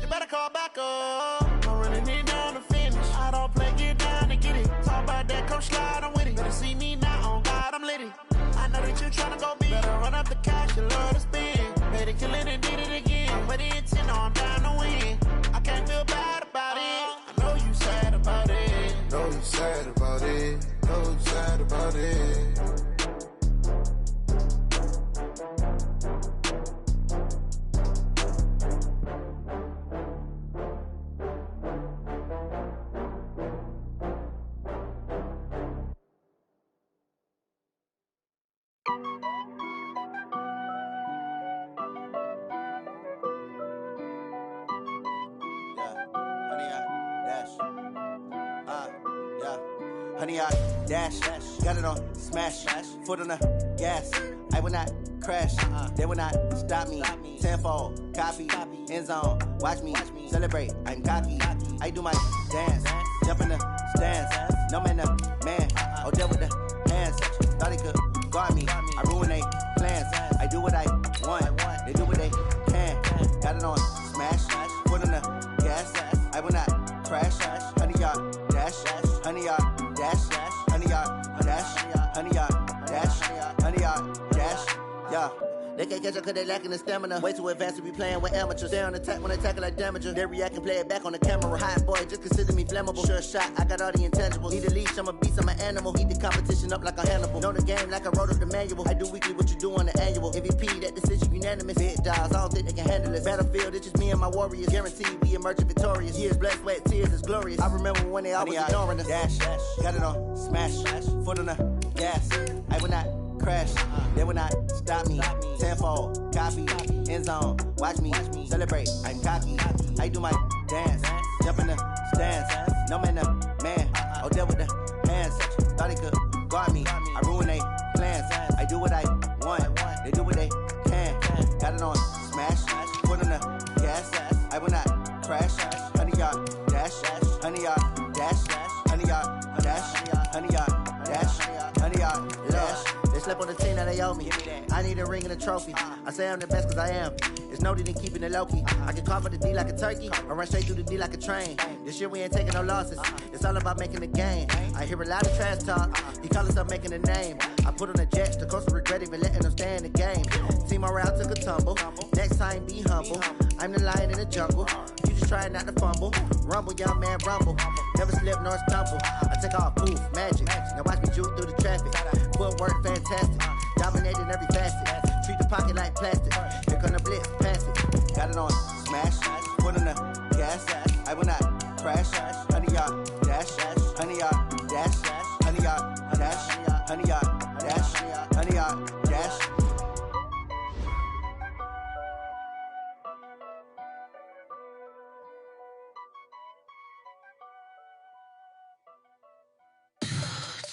better call back up. I'm running it down to finish. I don't play, get down to get it. Talk about that, come slide, I'm with it. Better see me now, on God, I'm lit it. I know that you tryna go big. Better run up the cash, you love to spend. Better kill it and did it again. But the intent, I'm down to win. I can't feel bad about it. I know you sad about it. Know you sad about it. Know you sad about it. Honey, I dash, got it on smash, foot on the gas. I will not crash, they will not stop me. Tenfold, copy, end zone, watch me celebrate. I'm cocky, I do my dance, jump in the stands. No man, man, oh there with the hands. Thought he could guard me, I ruin they plans. I do what I want, they do what they can. Got it on smash, foot on the gas. I will not crash, honey, y'all dash, honey, y'all dash, honey, y'all dash, honey, y'all dash, honey, y'all dash, yeah. They can't catch up cause they lacking the stamina. Way too advanced to be playing with amateurs. They on attack when they tackle like damager. They react and play it back on the camera. Hot boy, just consider me flammable. Sure shot, I got all the intangibles. Need a leash, I'm a beast, I'm an animal. Heat the competition up like a Hannibal. Know the game like I wrote up the manual. I do weekly what you do on the annual. MVP, that decision unanimous. Big dogs, I don't think they can handle it. Battlefield, it's just me and my warriors. Guaranteed we emerge victorious. Years, blood, sweat, tears, it's glorious. I remember when they always ignoring us. Dash, got it on smash, foot on the gas. I will not crash, they will not stop me. Tenfold, copy, end zone, watch me celebrate. I'm cocky, I do my dance, jump in the stands. No man, man, oh there with the hands. Thought he could guard me, I ruin they plans. I do what I want, they do what they can. Got it on smash, foot on the gas. I will not crash, honey, y'all dash, honey, y'all dash, honey, y'all dash, honey, y'all dash, honey, y'all dash. They slept on the team that they owe me. I need a ring and a trophy. I say I'm the best cause I am. It's noted in keeping it low-key. I can carve up the D like a turkey or run straight through the D like a train. This year we ain't taking no losses. It's all about making the game. I hear a lot of trash talk. He call himself making a name. I put on the jets. The coach will regret even letting them stay in the game. Team morale took a tumble. Next time be humble. I'm the lion in the jungle. You just try not to fumble. Rumble, young man, rumble. Never slip nor stumble. I take off, poof, magic. Now watch me juke through the traffic. Footwork fantastic. Dominating every facet. Treat the pocket like plastic. Here come the blitz, pass it. Got it on smash. Foot on the gas. I will not crash. Honey, y'all dash. Honey, y'all dash. Honey, y'all dash. Honey, y'all dash. Honey, y'all dash.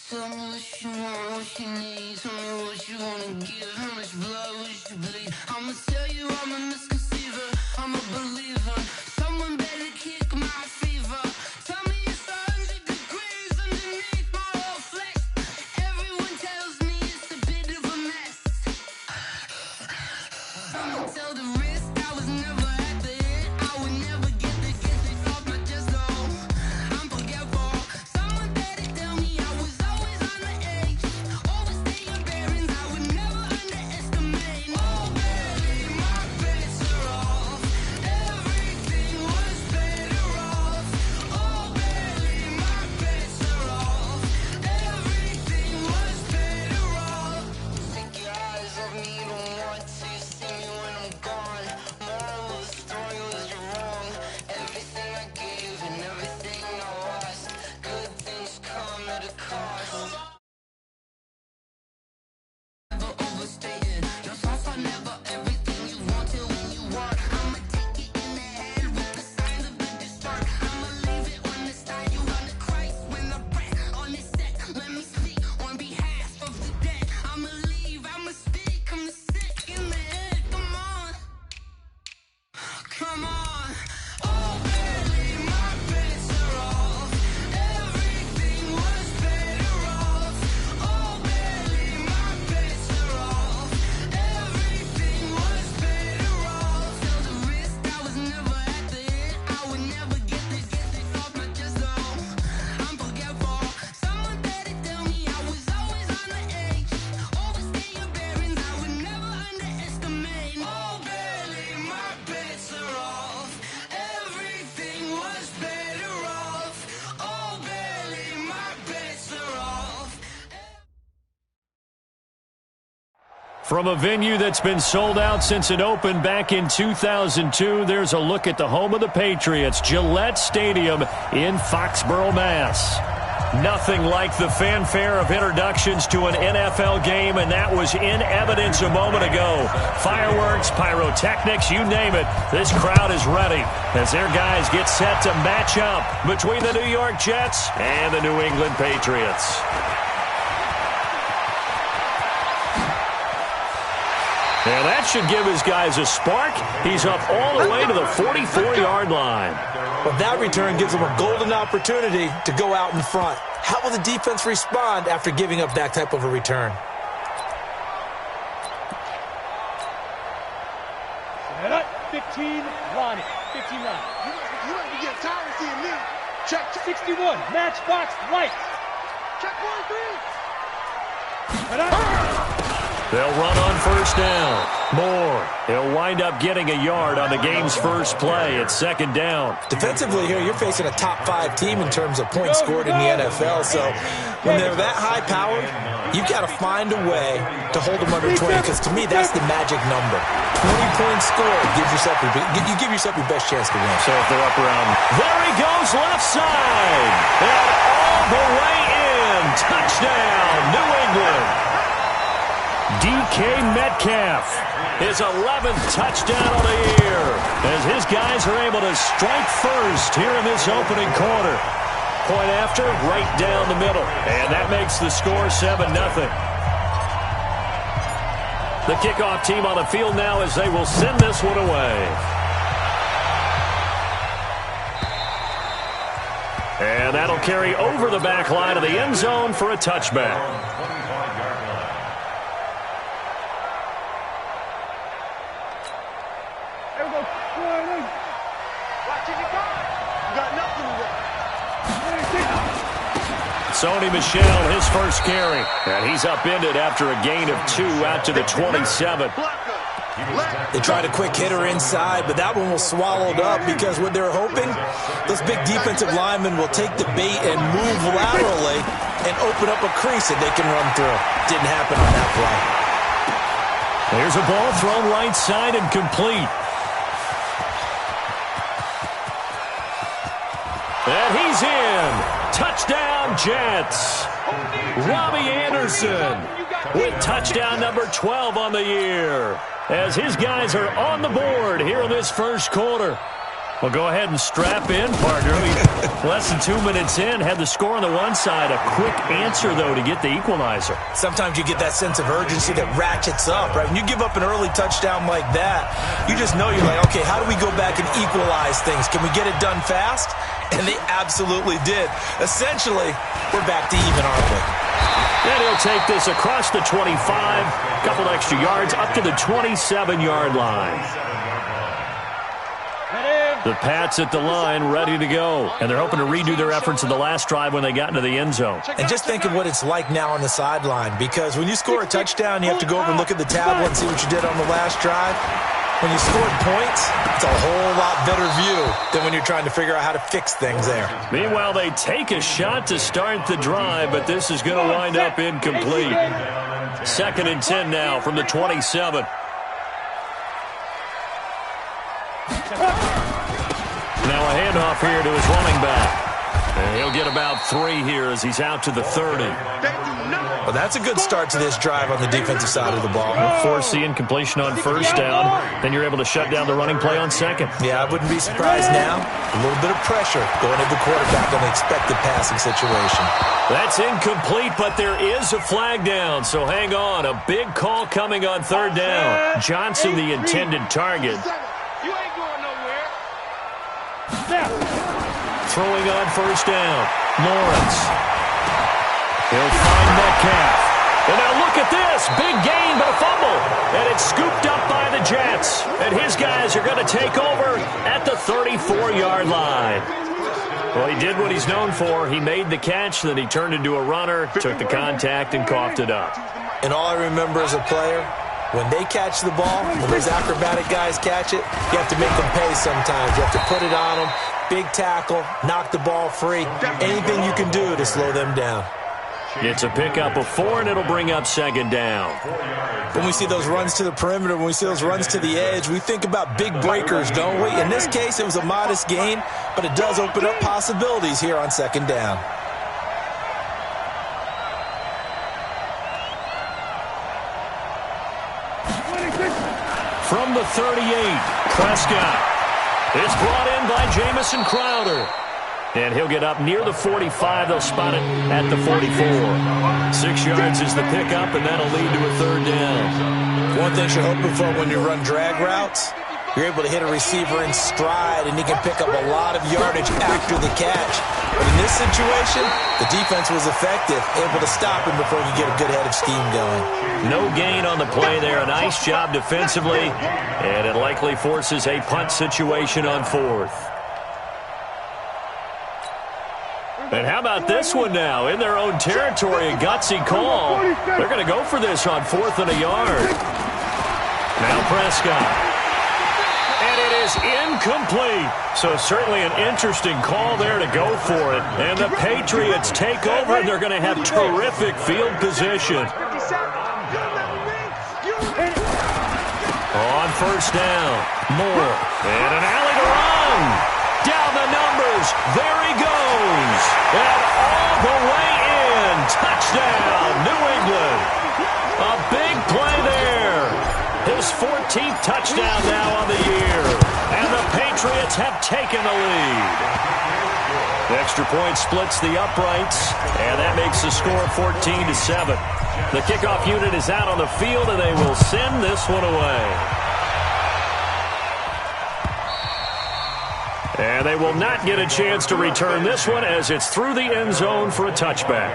Tell me what you want, what you need. Tell me what you wanna give. How much blood would you bleed? I'ma tell you I'm a misconceiver. I'm a believer. Someone better kick my fever. Tell me it's 100 degrees underneath my whole flesh. Everyone tells me it's a bit of a mess. I'ma tell the risk I was never at the end. I would never get the off my chest though. I'm forgetful. Someone better tell me I was always on the edge. Overstay your bearings, I would never underestimate. Oh baby, my bets are off. Everything was better off. From a venue that's been sold out since it opened back in 2002, there's a look at the home of the Patriots, Gillette Stadium in Foxborough, Mass. Nothing like the fanfare of introductions to an NFL game, and that was in evidence a moment ago. Fireworks, pyrotechnics, you name it. This crowd is ready as their guys get set to match up between the New York Jets and the New England Patriots. And that should give his guys a spark. He's up all the way to the 44-yard line. Well, that return gives them a golden opportunity to go out in front. How will the defense respond after giving up that type of a return? Set up, 15, Ronnie. 15 line. You might be getting tired of seeing me. Check. 61, matchbox, right. Check 1, 3. Set up. They'll run on first down. Moore. He'll wind up getting a yard on the game's first play. It's second down. Defensively here, you're facing a top-5 team in terms of points scored in the NFL. So when they're that high-powered, you've got to find a way to hold them under 20, because to me, that's the magic number. 20 points scored gives yourself you give yourself your best chance to win. So if they're up around, there he goes, left side. And all the way in. Touchdown, New England. DK Metcalf, his 11th touchdown of the year, as his guys are able to strike first here in this opening quarter. Point after, right down the middle, and that makes the score 7-0. The kickoff team on the field now as they will send this one away. And that'll carry over the back line of the end zone for a touchback. Sony Michel, his first carry. And he's upended after a gain of 2 out to the 27. They tried a quick hitter inside, but that one was swallowed up because what they're hoping, those big defensive linemen will take the bait and move laterally and open up a crease that they can run through. Didn't happen on that play. There's a ball thrown right side and complete. And he's in. Touchdown, Jets. Robbie Anderson with touchdown number 12 on the year, as his guys are on the board here in this first quarter. Well, go ahead and strap in, partner. Less than 2 minutes in, had the score on the one side. A quick answer, though, to get the equalizer. Sometimes you get that sense of urgency that ratchets up, right? When you give up an early touchdown like that, you just know you're like, okay, how do we go back and equalize things? Can we get it done fast? And they absolutely did. Essentially, we're back to even, aren't we? And he'll take this across the 25, a couple extra yards, up to the 27-yard line. The Pats at the line, ready to go. And they're hoping to redo their efforts in the last drive when they got into the end zone. And just think of what it's like now on the sideline, because when you score a touchdown, you have to go over and look at the tablet and see what you did on the last drive. When you scored points, it's a whole lot better view than when you're trying to figure out how to fix things there. Meanwhile, they take a shot to start the drive, but this is going to wind up incomplete. 2nd and 10 now from the 27. Now a handoff here to his running back. And he'll get about 3 here as he's out to the 30. Well, that's a good start to this drive on the defensive side of the ball. Force the incompletion on first down. Then you're able to shut down the running play on second. Yeah, I wouldn't be surprised now. A little bit of pressure going into the quarterback on the expected passing situation. That's incomplete, but there is a flag down, so hang on. A big call coming on 3rd down. Johnson, the intended target. You ain't going nowhere. Throwing on first down. Lawrence. He'll find Metcalf. And now look at this. Big gain, but a fumble. And it's scooped up by the Jets. And his guys are going to take over at the 34-yard line. Well, he did what he's known for. He made the catch, then he turned into a runner, took the contact, and coughed it up. And all I remember as a player, when they catch the ball, when those acrobatic guys catch it, you have to make them pay sometimes. You have to put it on them. Big tackle, knock the ball free. Anything you can do to slow them down. It's a pickup of 4, and it'll bring up second down. When we see those runs to the perimeter, when we see those runs to the edge, we think about big breakers, don't we? In this case, it was a modest gain, but it does open up possibilities here on second down. From the 38, Prescott. It's brought in by Jamison Crowder. And he'll get up near the 45. They'll spot it at the 44. 6 yards is the pickup, and that'll lead to a third down. One thing you're hoping for when you run drag routes, you're able to hit a receiver in stride, and he can pick up a lot of yardage after the catch. But in this situation, the defense was effective, able to stop him before he could get a good head of steam going. No gain on the play there. A nice job defensively, and it likely forces a punt situation on 4th. And how about this one now? In their own territory, a gutsy call. They're going to go for this on 4th and a yard. Now Prescott. And it is incomplete. So certainly an interesting call there to go for it. And the Patriots take over, and they're going to have terrific field position. On first down, Moore. And an alley to run. Down the numbers. There he goes. And all the way in. Touchdown, New England. A big play there. His 14th touchdown now on the year. And the Patriots have taken the lead. The extra point splits the uprights, and that makes the score 14-7. The kickoff unit is out on the field, and they will send this one away. And they will not get a chance to return this one as it's through the end zone for a touchback.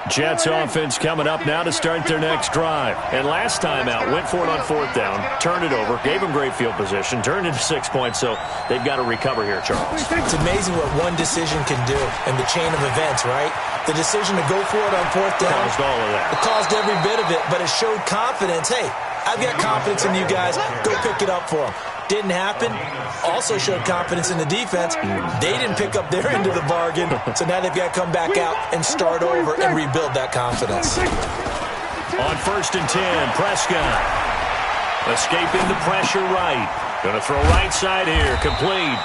Jets offense coming up now to start their next drive. And last time out, went for it on 4th down, turned it over, gave them great field position, turned into 6 points, so they've got to recover here, Charles. It's amazing what one decision can do in the chain of events, right? The decision to go for it on 4th down. Caused all of that. It caused every bit of it, but it showed confidence. Hey, I've got confidence in you guys. Go pick it up for them. Didn't happen. Also showed confidence in the defense. They didn't pick up their end of the bargain, so now they've got to come back out and start over and rebuild that confidence. On 1st and 10, Prescott. Escaping the pressure right. Going to throw right side here. Complete.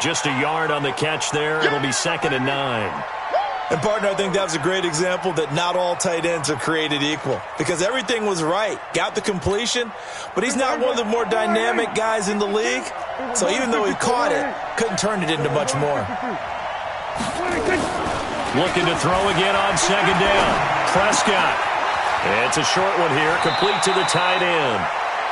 Just a yard on the catch there. It'll be 2nd and 9. And, partner, I think that was a great example that not all tight ends are created equal because everything was right. Got the completion, but he's not one of the more dynamic guys in the league. So even though he caught it, couldn't turn it into much more. Looking to throw again on 2nd down. Prescott. It's a short one here, complete to the tight end.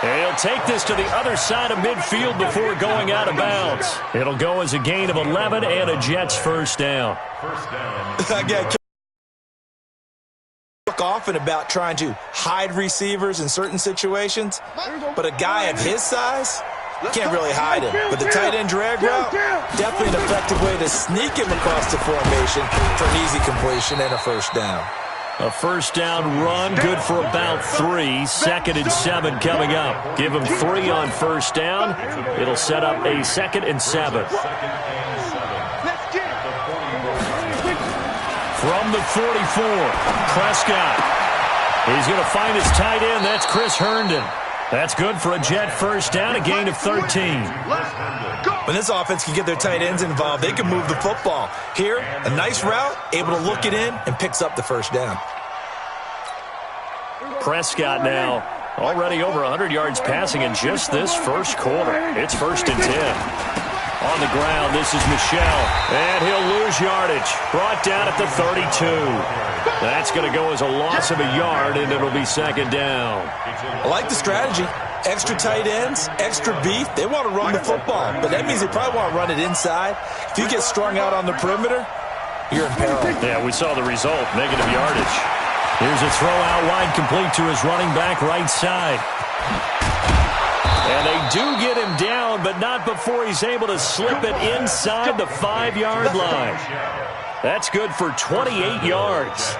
And he'll take this to the other side of midfield before going out of bounds. It'll go as a gain of 11 and a Jets first down. I get often about trying to hide receivers in certain situations, but a guy of his size can't really hide him. But the tight end drag route, definitely an effective way to sneak him across the formation for an easy completion and a first down. A first down run, good for about 3. 2nd and 7 coming up. Give him 3 on first down. It'll set up a 2nd and 7. From the 44, Prescott. He's going to find his tight end. That's Chris Herndon. That's good for a Jet first down, a gain of 13. When this offense can get their tight ends involved, they can move the football. Here, a nice route, able to look it in, and picks up the first down. Prescott now already over 100 yards passing in just this first quarter. It's 1st and 10. On the ground, this is Michel, and he'll lose yardage. Brought down at the 32. That's going to go as a loss of a yard, and it'll be 2nd down. I like the strategy. Extra tight ends, extra beef. They want to run the football, but that means they probably want to run it inside. If you get strung out on the perimeter, you're in peril. Yeah, we saw the result, negative yardage. Here's a throw out wide, complete to his running back right side. And they do get him down, but not before he's able to slip it inside the 5-yard line. That's good for 28 yards.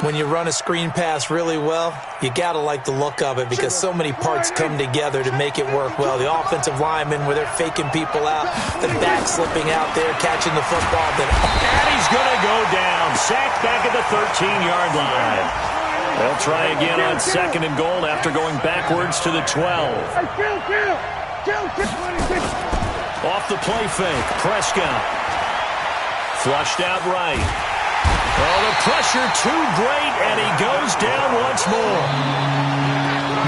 When you run a screen pass really well, you got to like the look of it because so many parts come together to make it work well. The offensive linemen, where they're faking people out, the back slipping out there, catching the football. And he's going to go down. Sacked back at the 13-yard line. They'll try again on 2nd and goal after going backwards to the 12. Off the play fake, Prescott. Flushed out right. Oh, the pressure too great, and he goes down once more.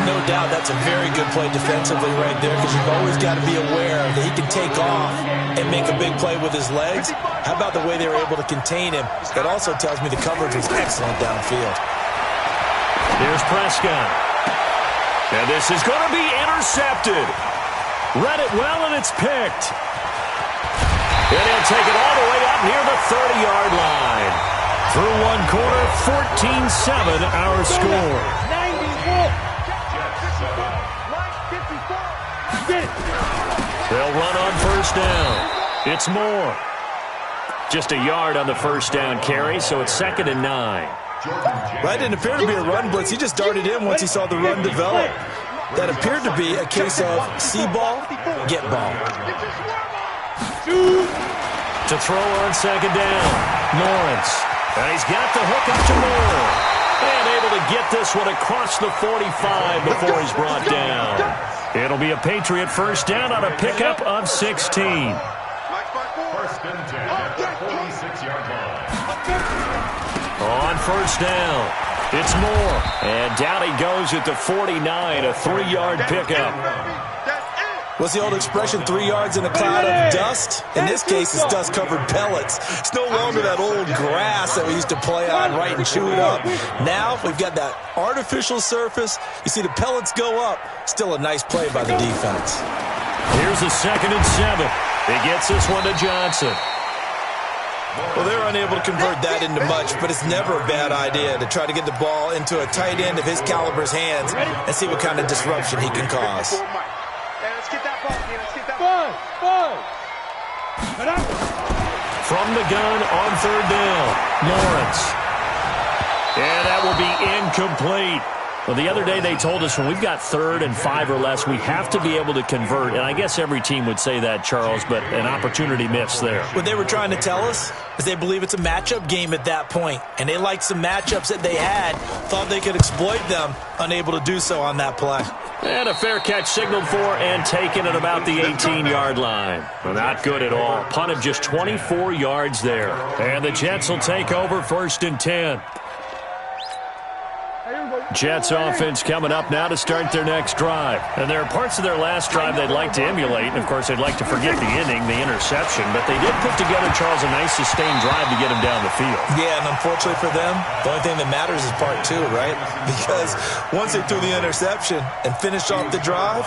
No doubt that's a very good play defensively right there because you've always got to be aware that he can take off and make a big play with his legs. How about the way they were able to contain him? That also tells me the coverage was excellent downfield. Here's Prescott. And this is going to be intercepted. Read it well, and it's picked. And he'll take it all the way up near the 30-yard line. Through one quarter, 14-7 our score. 94. They'll run on first down. It's Moore. Just a yard on the first down carry, so it's 2nd and 9. That didn't appear to be a run blitz. He just darted in once he saw the run develop. That appeared to be a case of see ball, get ball. To throw on 2nd down, Lawrence. And he's got the hook up to Moore. And able to get this one across the 45 before he's brought down. It'll be a Patriot first down on a pickup of 16. First and 10 at the 46-yard line. On first down, it's Moore. And down he goes at the 49, a 3-yard pickup. What's the old expression, 3 yards in a cloud of dust? In this case, it's dust-covered pellets. It's no longer that old grass that we used to play on, right, and chew it up. Now, we've got that artificial surface. You see the pellets go up. Still a nice play by the defense. Here's a 2nd and 7. He gets this one to Johnson. Well, they're unable to convert that into much, but it's never a bad idea to try to get the ball into a tight end of his caliber's hands and see what kind of disruption he can cause. Let's get that ball, man. Let's get that ball. From the gun on 3rd down, Lawrence. And that will be incomplete. Well, the other day they told us when we've got 3rd and 5 or less, we have to be able to convert. And I guess every team would say that, Charles, but an opportunity missed there. What they were trying to tell us is they believe it's a matchup game at that point. And they liked some matchups that they had, thought they could exploit them, unable to do so on that play. And a fair catch signaled for and taken at about the 18-yard line. Well, not good at all. Punt of just 24 yards there. And the Jets will take over 1st and 10. Jets offense coming up now to start their next drive. And there are parts of their last drive they'd like to emulate. And, of course, they'd like to forget the inning, the interception. But they did put together, Charles, a nice sustained drive to get him down the field. Yeah, and unfortunately for them, the only thing that matters is part 2, right? Because once they threw the interception and finished off the drive,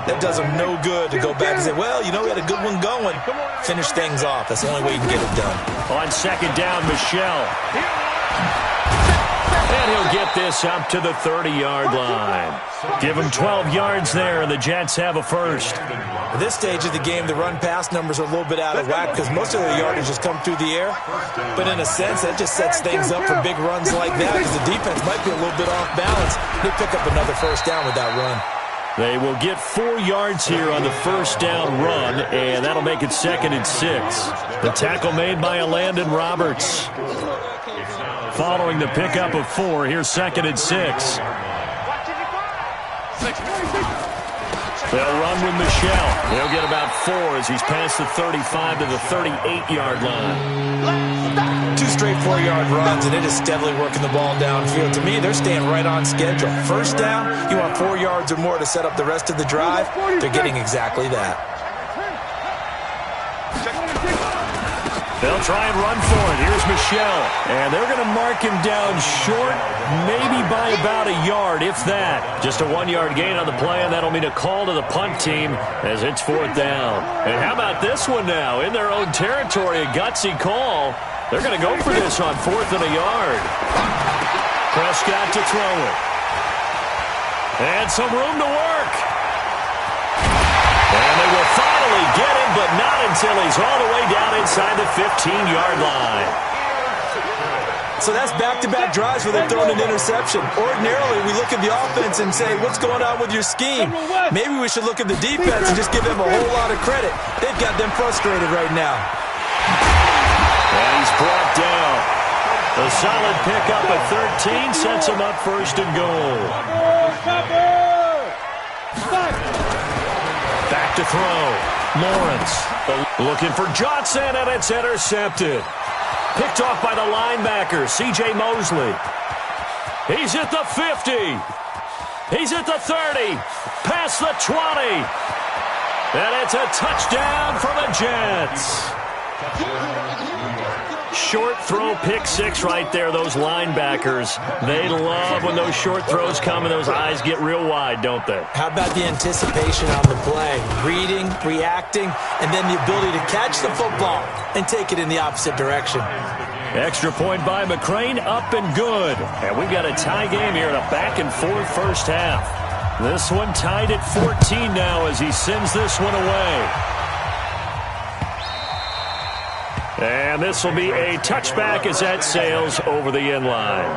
that does them no good to go back and say, well, you know, we had a good one going. Finish things off. That's the only way you can get it done. On 2nd down, Michelle. And he'll get this up to the 30-yard line. Give him 12 yards there, and the Jets have a first. At this stage of the game, the run-pass numbers are a little bit out of whack because most of their yardage has come through the air. But in a sense, that just sets things up for big runs like that because the defense might be a little bit off balance. They pick up another first down with that run. They will get 4 yards here on the first down run, and that'll make it 2nd and 6. The tackle made by Landon Roberts. Following the pickup of 4, here's 2nd and 6. They'll run with Michelle. They'll get about 4 as he's past the 35 to the 38-yard line. 2 straight 4-yard runs, and it is steadily working the ball downfield. To me, they're staying right on schedule. First down, you want 4 yards or more to set up the rest of the drive. They're getting exactly that. They'll try and run for it. Here's Michelle. And they're going to mark him down short, maybe by about a yard, if that. Just a 1-yard gain on the play, and that'll mean a call to the punt team as it's 4th down. And how about this one now? In their own territory, a gutsy call. They're going to go for this on 4th and a yard. Prescott to throw it. And some room to work. And they will finally get him, but not until he's all the way down inside the 15-yard line. So that's back-to-back drives where they've thrown an interception. Ordinarily, we look at the offense and say, what's going on with your scheme? Maybe we should look at the defense and just give them a whole lot of credit. They've got them frustrated right now. And he's brought down. A solid pickup at 13 sets him up first and goal. Back to throw. Lawrence looking for Johnson, and it's intercepted. Picked off by the linebacker, C.J. Mosley. He's at the 50. He's at the 30. Past the 20. And it's a touchdown for the Jets. Short throw, pick six right there, those linebackers. They love when those short throws come and those eyes get real wide, don't they? How about the anticipation on the play? Reading, reacting, and then the ability to catch the football and take it in the opposite direction. Extra point by McCrane, up and good. And we've got a tie game here in a back-and-forth first half. This one tied at 14 now as he sends this one away. And this will be a touchback as that sails over the end line.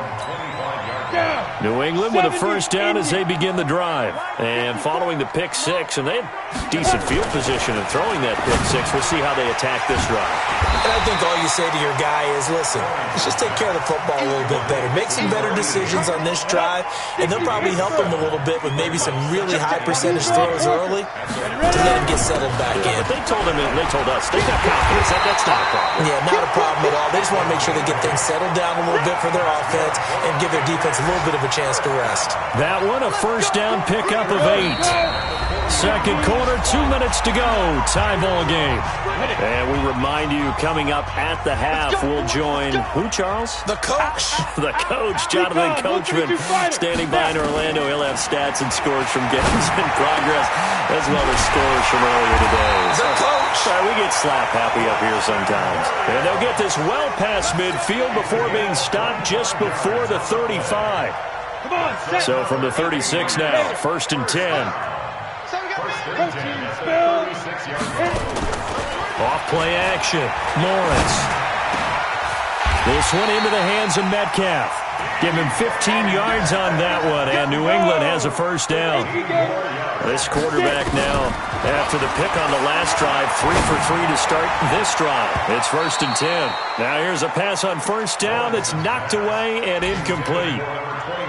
New England with a first down as they begin the drive. And following the pick six, and they had decent field position in throwing that pick six. We'll see how they attack this drive. And I think all you say to your guy is, listen, let's just take care of the football a little bit better. Make some better decisions on this drive, and they'll probably help him a little bit with maybe some really high percentage throws early to let him get settled back in. But they told him, and they told us, they got confidence. That's not a problem. Yeah, not a problem at all. They just want to make sure they get things settled down a little bit for their offense and give their defense a little bit of a chance to rest. That one, a first down pickup of 8. Second quarter, 2 minutes to go. Tie ball game. And we remind you, coming up at the half, we'll join who, Charles? The coach. The coach, Jonathan Coachman, standing by in Orlando. He'll have stats and scores from games in progress, as well as scores from earlier today. The coach. We get slap happy up here sometimes. And they'll get this well past midfield before being stopped just before the 35. So from the 36 now, first and 10. Off play action. Lawrence. This one into the hands of Metcalf. Give him 15 yards on that one, and New England has a first down. This quarterback now, after the pick on the last drive, 3 for 3 to start this drive. It's first and 10. Now here's a pass on first down that's knocked away and incomplete.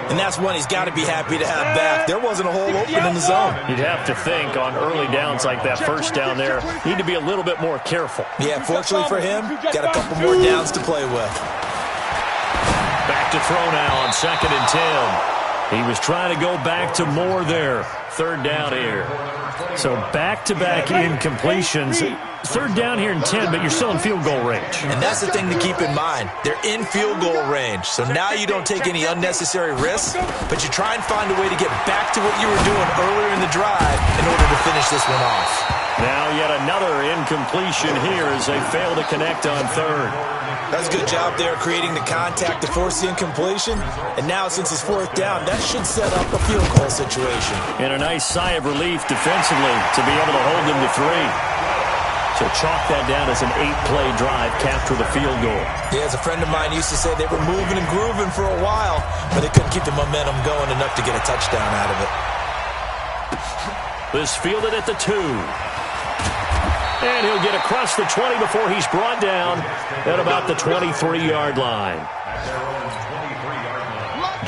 And that's one he's got to be happy to have back. There wasn't a hole open in the zone. You'd have to think on early downs like that first down there, need to be a little bit more careful. Yeah, fortunately for him, got a couple more downs to play with. Back to throw now on second and 10. He was trying to go back to Moore there. Third down here. So back-to-back incompletions. Third down here in 10, but you're still in field goal range. And that's the thing to keep in mind. They're in field goal range. So now you don't take any unnecessary risks, but you try and find a way to get back to what you were doing earlier in the drive in order to finish this one off. Now yet another incompletion here as they fail to connect on third. That's a good job there creating the contact to force the incompletion. And now since it's fourth down, that should set up a field goal situation. And a nice sigh of relief defensively to be able to hold them to 3. So chalk that down as an 8-play drive, capture the field goal. Yeah, as a friend of mine used to say, they were moving and grooving for a while, but they couldn't keep the momentum going enough to get a touchdown out of it. This fielded at the 2. And he'll get across the 20 before he's brought down at about the 23-yard line.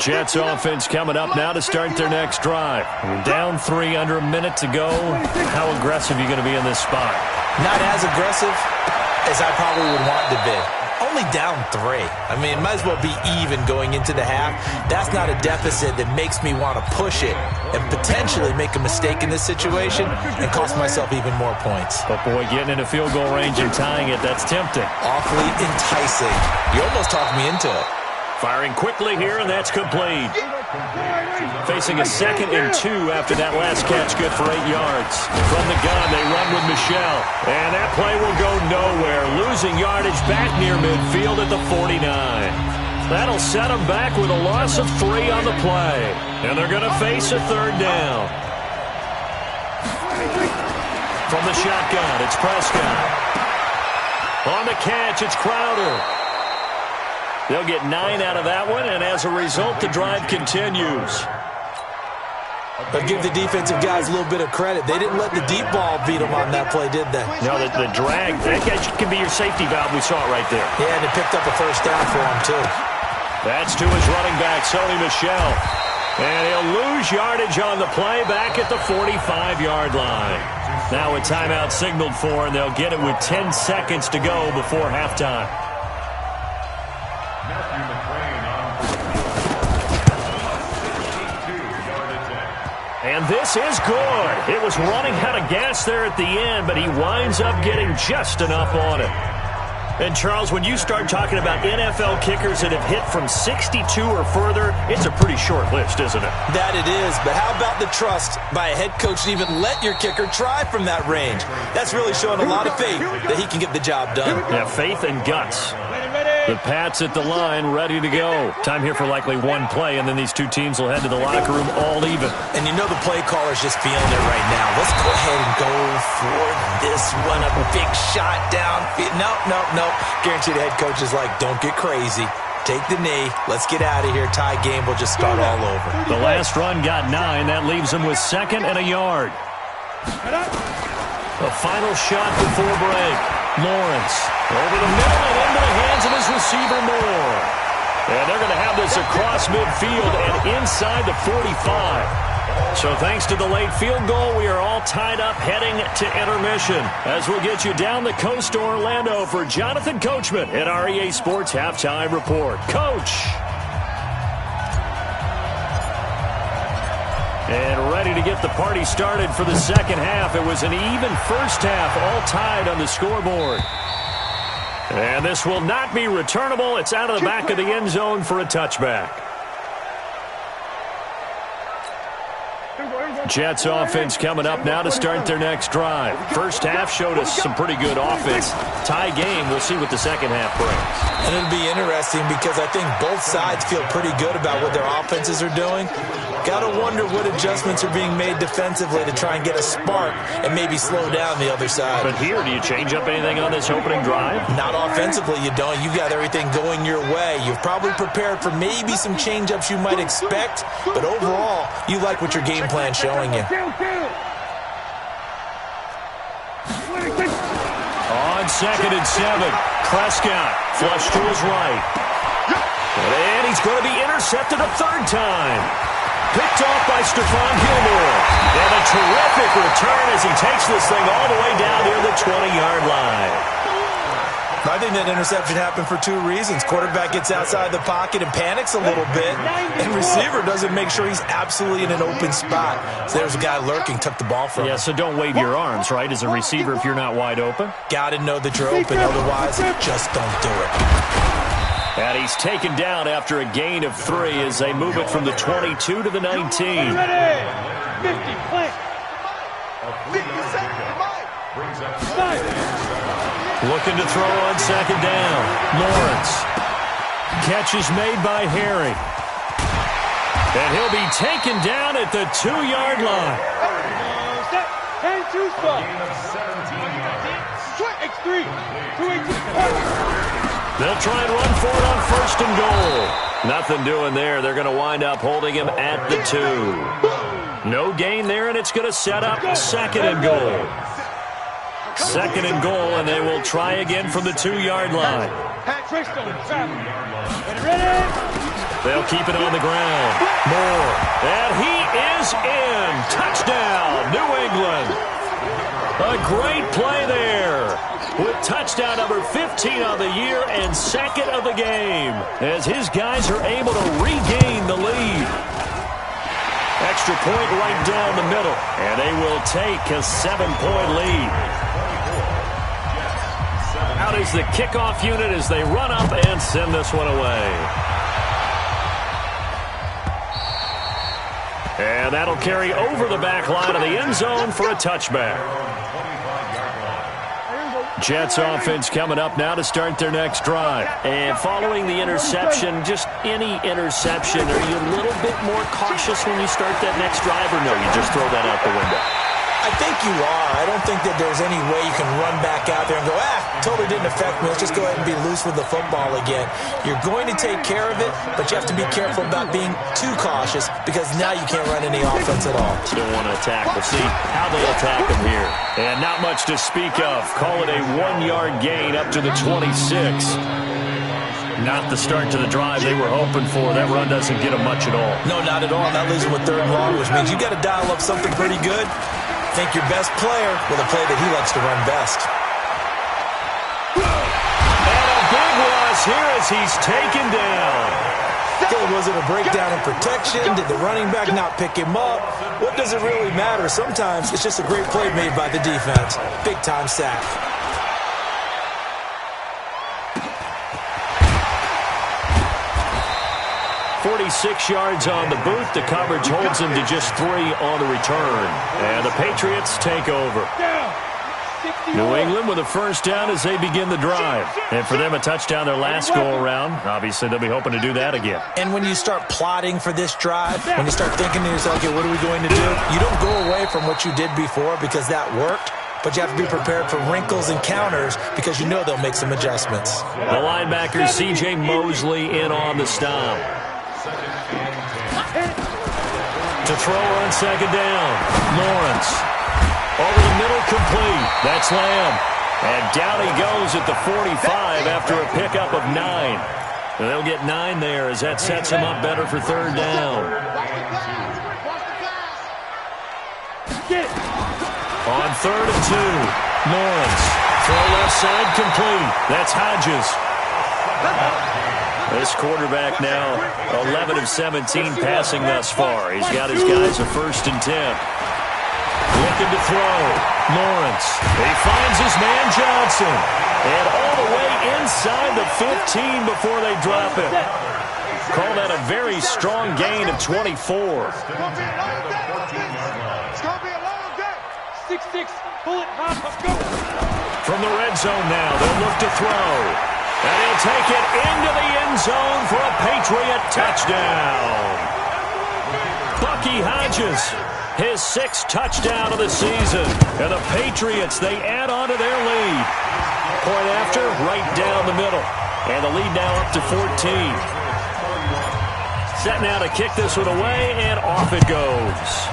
Jets offense coming up now to start their next drive. Down 3, under a minute to go. How aggressive are you going to be in this spot? Not as aggressive as I probably would want to be. Only down 3. I mean, it might as well be even going into the half. That's not a deficit that makes me want to push it and potentially make a mistake in this situation and cost myself even more points. But boy, getting into field goal range and tying it, that's tempting. Awfully enticing. You almost talked me into it. Firing quickly here, and that's complete. Facing a 2nd and 2 after that last catch, good for 8 yards. From the gun, they run with Michel. And that play will go nowhere. Losing yardage back near midfield at the 49. That'll set them back with a loss of 3 on the play. And they're going to face a third down. From the shotgun, it's Prescott. On the catch, it's Crowder. They'll get 9 out of that one, and as a result, the drive continues. But give the defensive guys a little bit of credit. They didn't let the deep ball beat them on that play, did they? No, the drag, that can be your safety valve. We saw it right there. Yeah, and it picked up a first down for him, too. That's to his running back, Sony Michel. And he'll lose yardage on the play back at the 45-yard line. Now a timeout signaled for, and they'll get it with 10 seconds to go before halftime. And this is good. It was running out of gas there at the end, but he winds up getting just enough on it. And, Charles, when you start talking about NFL kickers that have hit from 62 or further, it's a pretty short list, isn't it? That it is, but how about the trust by a head coach to even let your kicker try from that range? That's really showing a lot of faith that he can get the job done. Yeah, faith and guts. The Pats at the line, ready to go. Time here for likely one play, and then these two teams will head to the locker room all even. And you know the play caller's just feeling it right now. Let's go ahead and go for this one. A big shot down. No. Guarantee the head coach is like, don't get crazy. Take the knee. Let's get out of here. Tie game will just start all over. The last run got 9. That leaves them with 2nd and a yard. The final shot before break. Lawrence over the middle and into the hands of his receiver Moore. And they're going to have this across midfield and inside the 45. So thanks to the late field goal, we are all tied up heading to intermission. As we'll get you down the coast to Orlando for Jonathan Coachman at our EA Sports Halftime Report. Coach! And ready to get the party started for the second half. It was an even first half, all tied on the scoreboard. And this will not be returnable. It's out of the back of the end zone for a touchback. Jets offense coming up now to start their next drive. First half showed us some pretty good offense. Tie game, we'll see what the second half brings. And it'll be interesting because I think both sides feel pretty good about what their offenses are doing. Got to wonder what adjustments are being made defensively to try and get a spark and maybe slow down the other side. But here, do you change up anything on this opening drive? Not offensively, you don't. You've got everything going your way. You've probably prepared for maybe some change-ups you might expect, but overall, you like what your game plan showing you. On 2nd and 7, Prescott flush to his right. And he's going to be intercepted a third time. Picked off by Stephon Gilmore. And a terrific return as he takes this thing all the way down near the 20-yard line. I think that interception happened for 2 reasons. Quarterback gets outside the pocket and panics a little bit, and receiver doesn't make sure he's absolutely in an open spot. So there's a guy lurking, took the ball from him. Yeah, so don't wave your arms, right, as a receiver if you're not wide open. Got to know that you're open, otherwise just don't do it. And he's taken down after a gain of 3 as they move it from the 22 to the 19. 50, play. Looking to throw on 2nd down. Lawrence. Catch is made by Harry. And he'll be taken down at the 2-yard line. And 2 stop. X3. 2-18. They'll try and run for it on 1st and goal. Nothing doing there. They're going to wind up holding him at the 2. No gain there, and it's going to set up 2nd and goal. 2nd and goal, and they will try again from the 2-yard line. They'll keep it on the ground. Moore. And he is in. Touchdown, New England. A great play there. With touchdown number 15 on the year and 2nd of the game. As his guys are able to regain the lead. Extra point right down the middle. And they will take a 7-point lead. Out is the kickoff unit as they run up and send this one away. And that'll carry over the back line of the end zone for a touchback. Jets offense coming up now to start their next drive. And following the interception, just any interception, are you a little bit more cautious when you start that next drive, or no, you just throw that out the window? I think you are. I don't think that there's any way you can run back out there and go, totally didn't affect me. Let's just go ahead and be loose with the football again. You're going to take care of it, but you have to be careful about being too cautious because now you can't run any offense at all. Still want to attack. We'll see how they attack him here. And not much to speak of. Call it a 1-yard gain up to the 26. Not the start to the drive they were hoping for. That run doesn't get them much at all. No, not at all. That leaves them with 3rd and long, which means you got to dial up something pretty good. Think your best player with a play that he likes to run best. And a big loss here as he's taken down. Okay, was it a breakdown in protection? Did the running back not pick him up? What does it really matter? Sometimes it's just a great play made by the defense. Big-time sack. 46 yards on the boot. The coverage holds him to just 3 on the return. And the Patriots take over. New England with a first down as they begin the drive. And for them, a touchdown their last go-around. Obviously, they'll be hoping to do that again. And when you start plotting for this drive, when you start thinking to yourself, okay, what are we going to do? You don't go away from what you did before because that worked. But you have to be prepared for wrinkles and counters because you know they'll make some adjustments. The linebacker, C.J. Mosley, in on the stop. To throw on second down. Lawrence. Over the middle, complete. That's Lamb. And down he goes at the 45 after a pickup of 9. And they'll get 9 there as that sets him up better for 3rd down. On 3rd and 2. Lawrence. Throw left side, complete. That's Hodges. This quarterback now 11 of 17 passing thus far. He's got his guys a 1st and 10. Looking to throw. Lawrence. He finds his man Johnson. And all the way inside the 15 before they drop it. Call that a very strong gain of 24. It's going to be a long day. 6-6. Pull it hot. Let's go. From the red zone now, they'll look to throw. And he'll take it into the end zone for a Patriot touchdown. Bucky Hodges, his 6th touchdown of the season. And the Patriots, they add on to their lead. Point after, right down the middle. And the lead now up to 14. Set now to kick this one away, and off it goes.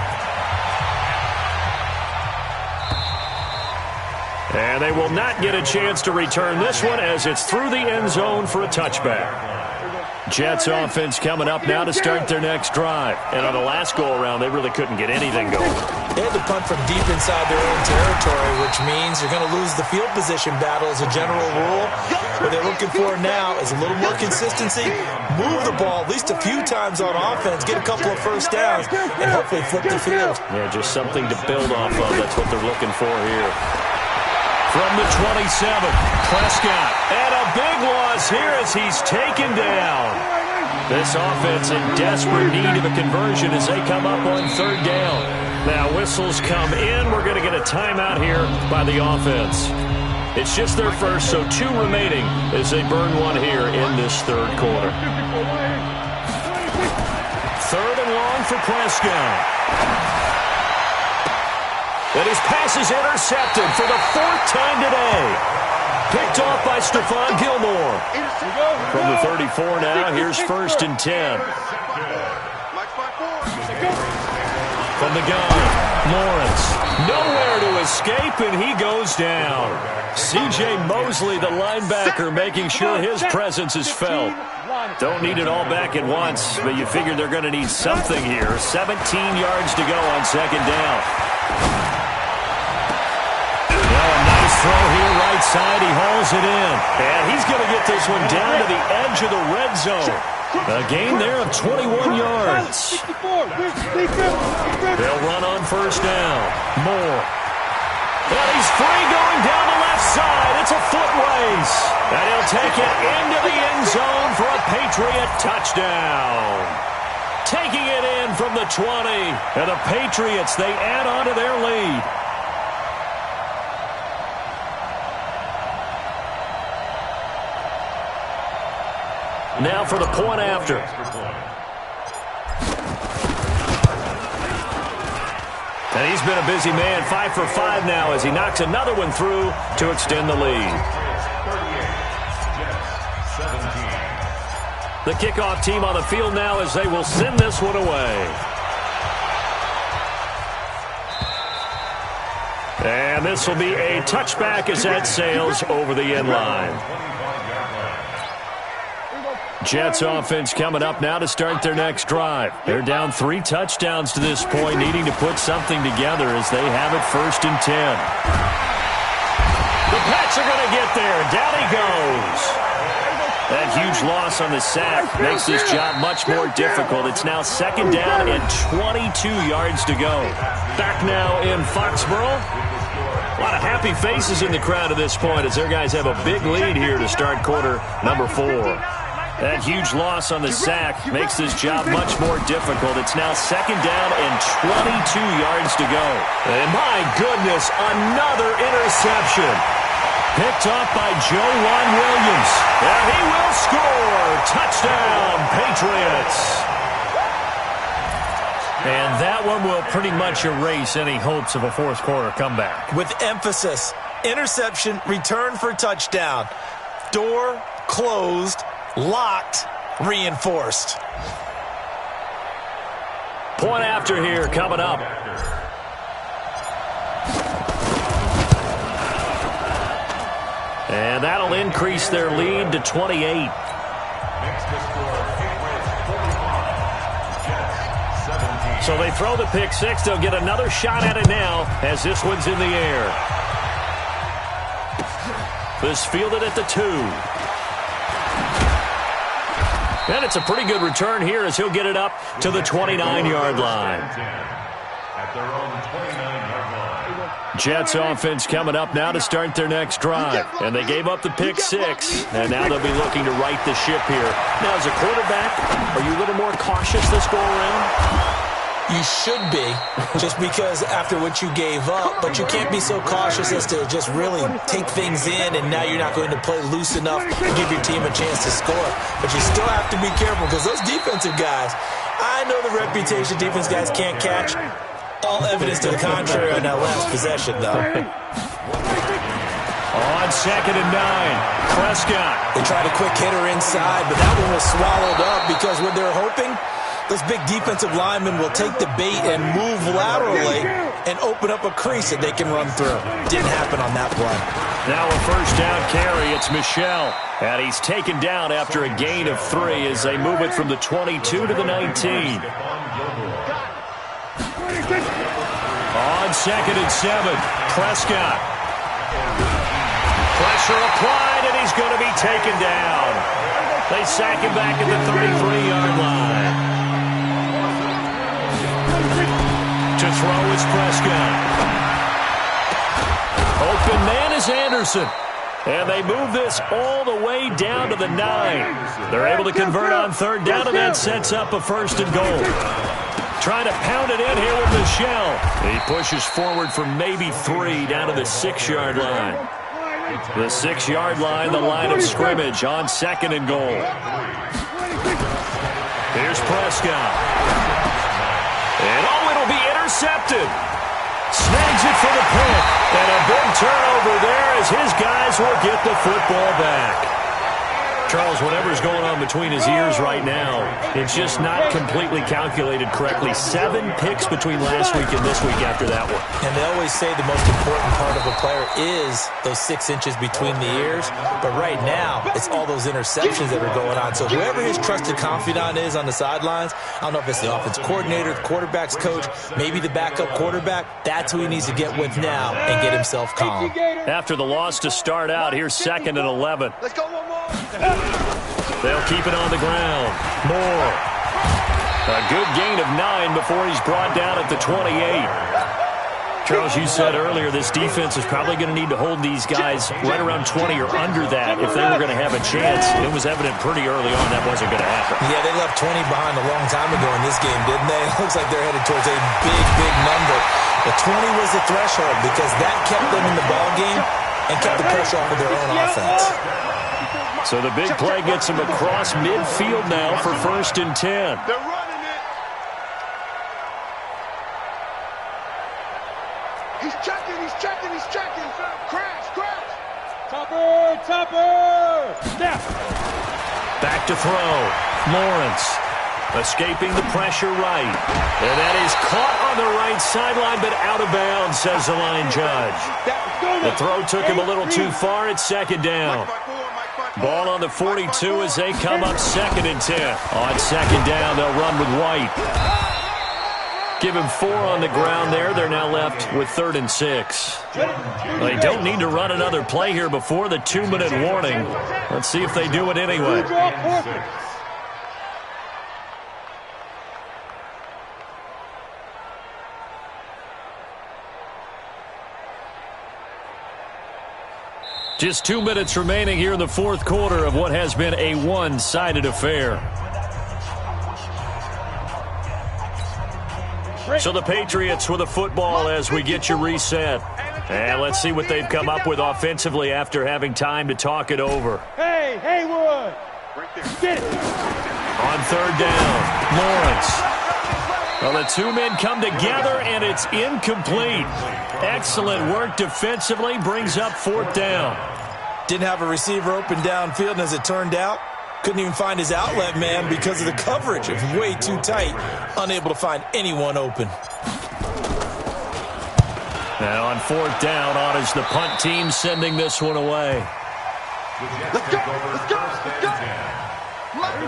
And they will not get a chance to return this one as it's through the end zone for a touchback. Jets offense coming up now to start their next drive. And on the last go-around, they really couldn't get anything going. They had to punt from deep inside their own territory, which means you're going to lose the field position battle as a general rule. What they're looking for now is a little more consistency, move the ball at least a few times on offense, get a couple of first downs, and hopefully flip the field. Yeah, just something to build off of. That's what they're looking for here. From the 27, Prescott. And a big loss here as he's taken down. This offense in desperate need of a conversion as they come up on 3rd down. Now whistles come in. We're going to get a timeout here by the offense. It's just their first, so 2 remaining as they burn one here in this 3rd quarter. 3rd and long for Prescott. And his pass is intercepted for the 4th time today. Picked off by Stephon Gilmore. From the 34 now, here's 1st and 10. From the gun, Lawrence. Nowhere to escape, and he goes down. C.J. Mosley, the linebacker, making sure his presence is felt. Don't need it all back at once, but you figure they're going to need something here. 17 yards to go on 2nd down. Throw here, right side, he hauls it in. And he's going to get this one down to the edge of the red zone. A gain there of 21 yards. They'll run on 1st down. Moore. And he's free going down the left side. It's a foot race. And he'll take it into the end zone for a Patriot touchdown. Taking it in from the 20. And the Patriots, they add on to their lead. Now for the point after. And he's been a busy man, 5 for 5 now as he knocks another one through to extend the lead. The kickoff team on the field now as they will send this one away. And this will be a touchback as that sails over the end line. Jets offense coming up now to start their next drive. They're down 3 touchdowns to this point, needing to put something together as they have it 1st and 10. The Pats are going to get there. Down he goes. That huge loss on the sack makes this job much more difficult. It's now 2nd down and 22 yards to go. Back now in Foxborough. A lot of happy faces in the crowd at this point as their guys have a big lead here to start quarter number 4. That huge loss on the sack makes this job much more difficult. It's now 2nd down and 22 yards to go. And my goodness, another interception. Picked up by Joejuan Williams. And he will score. Touchdown, Patriots. And that one will pretty much erase any hopes of a fourth quarter comeback. With emphasis, interception, return for touchdown. Door closed. Locked, reinforced. Point after here coming up. And that'll increase their lead to 28. So they throw the pick 6. They'll get another shot at it now as this one's in the air. This fielded at the 2. And it's a pretty good return here as he'll get it up to the 29-yard line. Jets offense coming up now to start their next drive. And they gave up the pick 6, and now they'll be looking to right the ship here. Now, as a quarterback, are you a little more cautious this go-around? You should be, just because after what you gave up, but you can't be so cautious as to just really take things in, and now you're not going to play loose enough to give your team a chance to score. But you still have to be careful because those defensive guys, I know the reputation defense guys can't catch. All evidence to the contrary on that last possession, though. On 2nd and 9, Prescott. They tried a quick hitter inside, but that one was swallowed up because what they're hoping, those big defensive linemen will take the bait and move laterally and open up a crease that they can run through. Didn't happen on that play. Now a 1st down carry. It's Michel. And he's taken down after a gain of 3 as they move it from the 22 to the 19. On 2nd and 7, Prescott. Pressure applied, and he's going to be taken down. They sack him back at the 33-yard line. To throw is Prescott. Open man is Anderson. And they move this all the way down to the 9. They're able to convert on 3rd down, and that sets up a 1st and goal. Trying to pound it in here with Michel. He pushes forward for maybe 3 down to the 6-yard line. The 6-yard line, the line of scrimmage on 2nd and goal. Here's Prescott. And it'll be intercepted. Snags it for the pick. And a big turnover there as his guys will get the football back. Charles, whatever's going on between his ears right now, it's just not completely calculated correctly. 7 picks between last week and this week after that one. And they always say the most important part of a player is those 6 inches between the ears. But right now, it's all those interceptions that are going on. So whoever his trusted confidant is on the sidelines, I don't know if it's the offense coordinator, the quarterback's coach, maybe the backup quarterback, that's who he needs to get with now and get himself calm. After the loss to start out, here's 2nd and 11. Let's go one more. They'll keep it on the ground. Moore. A good gain of 9 before he's brought down at the 28. Charles, you said earlier this defense is probably going to need to hold these guys right around 20 or under that if they were going to have a chance. It was evident pretty early on that wasn't going to happen. Yeah, they left 20 behind a long time ago in this game, didn't they? It looks like they're headed towards a big, big number. The 20 was the threshold because that kept them in the ball game and kept the pressure off of their own offense. So the big play gets him across midfield now for 1st and 10. They're running it. He's checking. Crash. Topper. Snap. Back to throw. Lawrence escaping the pressure right. And that is caught on the right sideline, but out of bounds, says the line judge. The throw took him a little too far. It's second down. Ball on the 42 as they come up 2nd and 10. On second down, they'll run with White. Give him 4 on the ground there. They're now left with 3rd and 6. They don't need to run another play here before the 2-minute warning. Let's see if they do it anyway. Just 2 minutes remaining here in the 4th quarter of what has been a one-sided affair. So the Patriots with the football as we get you reset. And let's see what they've come up with offensively after having time to talk it over. Hey, Haywood. Get it. On 3rd down, Lawrence. Well, the 2 men come together, and it's incomplete. Excellent work defensively, brings up 4th down. Didn't have a receiver open downfield, and as it turned out, couldn't even find his outlet man because of the coverage. It was way too tight, unable to find anyone open. Now on 4th down, honors the punt team sending this one away. Let's go.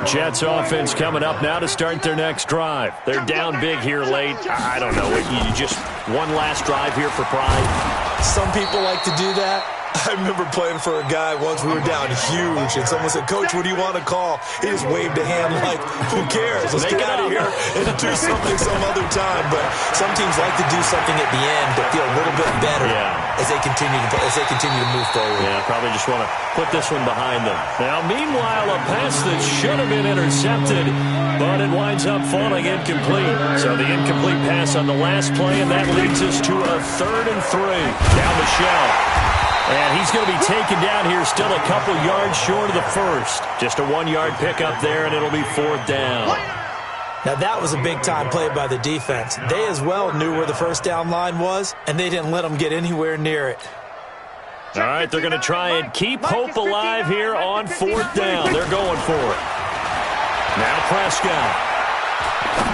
Jets offense coming up now to start their next drive. They're down big here late. I don't know. You just one last drive here for pride. Some people like to do that. I remember playing for a guy once. We were down huge, and someone said, "Coach, what do you want to call?" He just waved a hand like, "Who cares? Let's get out of here and do something some other time." But some teams like to do something at the end to feel a little bit better as they continue to move forward. Yeah, probably just want to put this one behind them. Now, meanwhile, a pass that should have been intercepted, but it winds up falling incomplete. So the incomplete pass on the last play, and that leads us to a 3rd and 3 down the shell. And he's going to be taken down here, still a couple yards short of the first. Just a 1-yard pickup there, and it'll be 4th down. Now, that was a big-time play by the defense. They as well knew where the first down line was, and they didn't let them get anywhere near it. All right, they're going to try and keep hope alive here on 4th down. They're going for it. Now Prescott.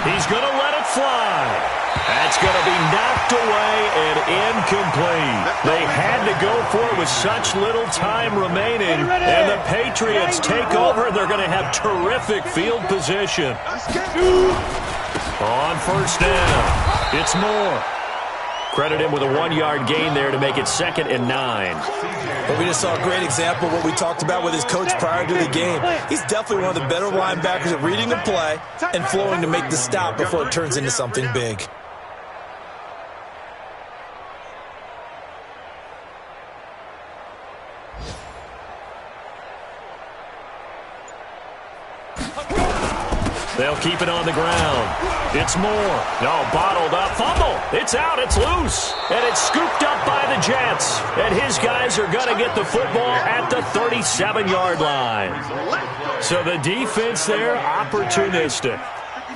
He's going to let it fly. That's going to be knocked away and incomplete. They had to go for it with such little time remaining. And the Patriots take over. They're going to have terrific field position. On 1st down, it's Moore. Credit him with a 1-yard gain there to make it 2nd and 9. But we just saw a great example of what we talked about with his coach prior to the game. He's definitely one of the better linebackers at reading the play and flowing to make the stop before it turns into something big. They'll keep it on the ground. It's Moore. No, bottled up. Fumble. It's out. It's loose. And it's scooped up by the Jets. And his guys are going to get the football at the 37-yard line. So the defense there, opportunistic.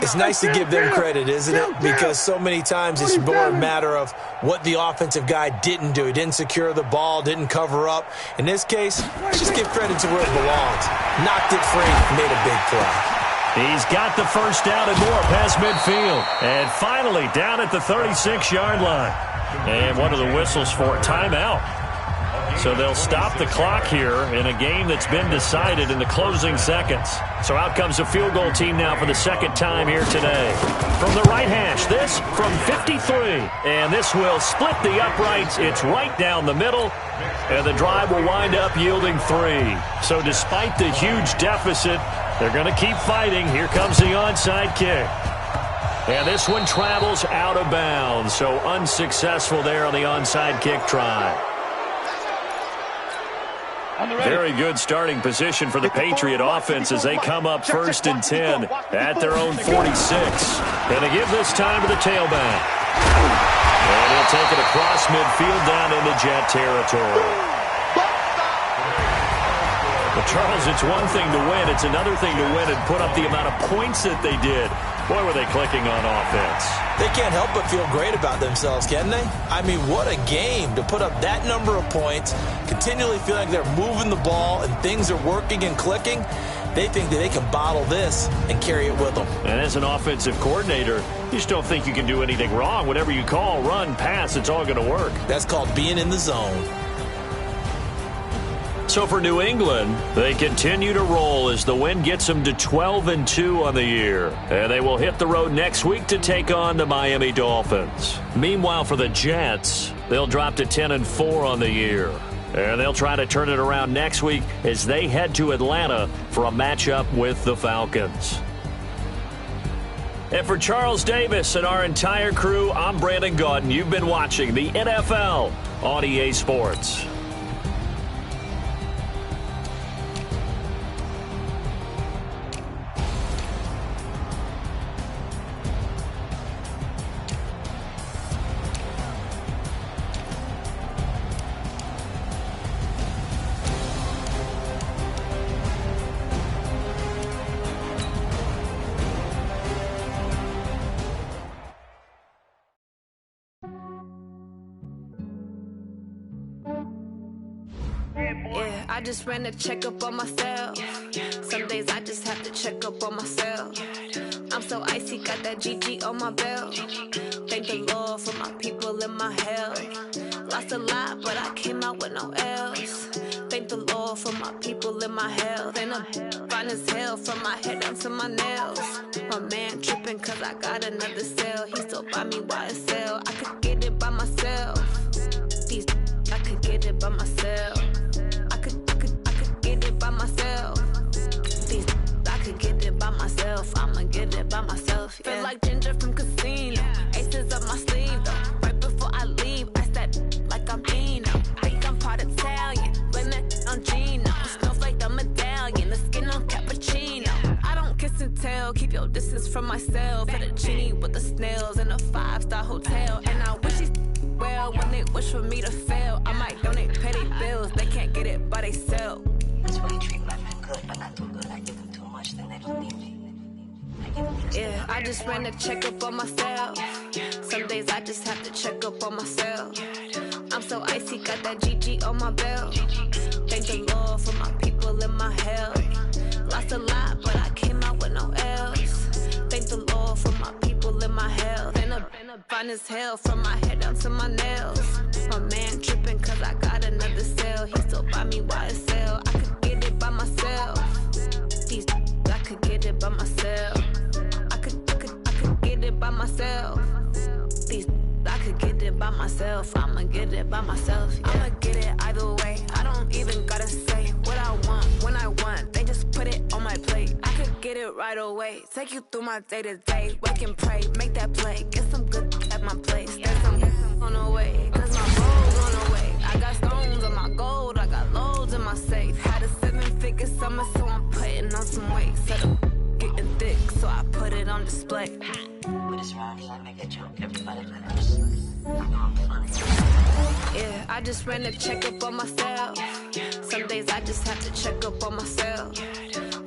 It's nice to give them credit, isn't it? Because so many times it's more a matter of what the offensive guy didn't do. He didn't secure the ball, didn't cover up. In this case, let's just give credit to where it belongs. Knocked it free, made a big play. He's got the first down and more past midfield. And finally down at the 36-yard line. And what are the whistles for? Timeout. So they'll stop the clock here in a game that's been decided in the closing seconds. So out comes the field goal team now for the 2nd time here today. From the right hash, this from 53. And this will split the uprights. It's right down the middle. And the drive will wind up yielding 3. So despite the huge deficit, they're going to keep fighting. Here comes the onside kick. And this one travels out of bounds. So unsuccessful there on the onside kick try. Very good starting position for the Patriot offense as they come up 1st and 10 at their own 46. Going to give this time to the tailback. And he'll take it across midfield down into Jet territory. Well, Charles, it's one thing to win. It's another thing to win and put up the amount of points that they did. Boy, were they clicking on offense. They can't help but feel great about themselves, can they? I mean, what a game to put up that number of points, continually feeling like they're moving the ball and things are working and clicking. They think that they can bottle this and carry it with them. And as an offensive coordinator, you just don't think you can do anything wrong. Whatever you call, run, pass, it's all going to work. That's called being in the zone. So for New England, they continue to roll as the win gets them to 12-2 on the year. And they will hit the road next week to take on the Miami Dolphins. Meanwhile, for the Jets, they'll drop to 10-4 on the year. And they'll try to turn it around next week as they head to Atlanta for a matchup with the Falcons. And for Charles Davis and our entire crew, I'm Brandon Gaudin. You've been watching the NFL on EA Sports. I just ran a checkup on myself. Some days I just have to check up on myself. I'm so icy, got that GG on my belt. Thank the Lord for my people and my health. Lost a lot, but I came out with no L's. Thank the Lord for my people and my health. And I'm fine as hell from my head down to my nails. My man tripping cause I got another cell. He still buy me YSL. I could get it by myself. I could get it by myself. By myself. I could get it by myself. I'ma get it by myself. Yeah. Feel like Ginger from Casino. Aces up my sleeve though. Right before I leave, I step like I'm Dino. Think I'm part Italian. Blame it on Gino. Snowflake the medallion. The skin on cappuccino. I don't kiss and tell. Keep your distance from myself. At a genie with the snails in a 5-star hotel. And I wish these well when they wish for me to fail. I might donate petty bills. They can't get it by themselves. That's why you treat women good, but not too good. I give them too much, then they don't need me. Yeah, I just ran a checkup on myself. Some days I just have to check up on myself. I'm so icy, got that GG on my belt. Thank the Lord for my people and my health. Lost a lot, but I came out with no L's. Thank the Lord for my people and my health. And I'm fine as hell from my head down to my nails. My man tripping cause I got another cell. He still buy me YSL. I could get it by myself. I could get it by myself. I could get it by myself. I could get it by myself. I'ma get it by myself. Yeah. I'ma get it either way. I don't even gotta say what I want when I want. They just put it on my plate. I could get it right away. Take you through my day to day. Wake and pray, make that play. Get some good at my place. There's some on the way. Cause my roll's on the way. I got stones on my gold. I got loads in my safe. Had a 7-figure summer, so I'm putting on some weight. Set up getting thick, so I put it on display. With this round, you wanna make a joke. Everybody matters. Yeah, I just ran a checkup on myself. Some days I just have to check up on myself.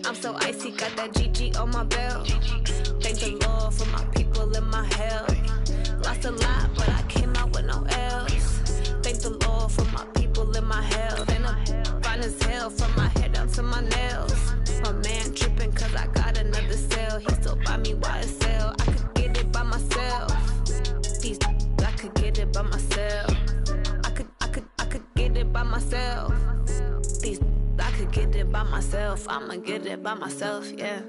I'm so icy, got that GG on my belt. Thank the Lord for my people and my health. Lost a lot, but I came out with no L's. Thank the Lord for my people and my health. And I'm fine as hell from my head down to my nails. My man tripping cause I got another cell. He still buy me YSL. I could get it by myself. I could get it by myself. I could get it by myself. I could get it by myself. I'ma get it by myself, yeah.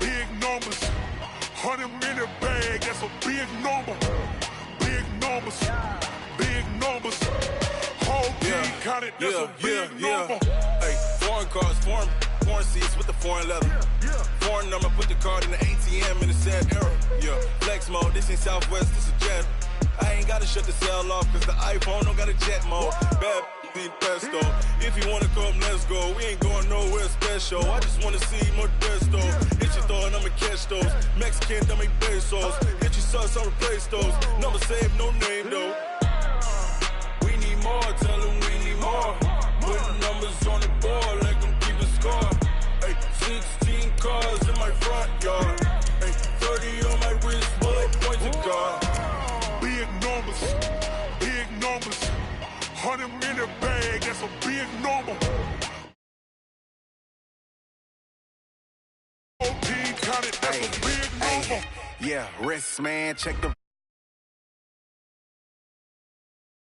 Big numbers, 100-minute bag, that's a big number. Big numbers, whole team counted, that's a big number. Hey, Foreign cars, foreign seats with the foreign leather. Foreign number, put the card in the ATM in the sad era. Yeah, flex mode, this ain't Southwest, this is jet. I ain't gotta shut the cell off, cause the iPhone don't got a jet mode. Bad be pesto. If you wanna come, let's go. We ain't going nowhere special. I just wanna see more desto. Hit your throw and I'ma catch those. Mexican, dummy pesos. Hit your sauce, I'll replace those. Number saved, no name though. We need more, tell them we need more. Put numbers on the board, let them keep a score. Ay, 16 cars in my front yard. Ay, 30 on my wrist, bullet pointed car. Big numbers, big numbers. 100 in the bag, that's a big number. Counted, that's a big number. Yeah, wrist man, check the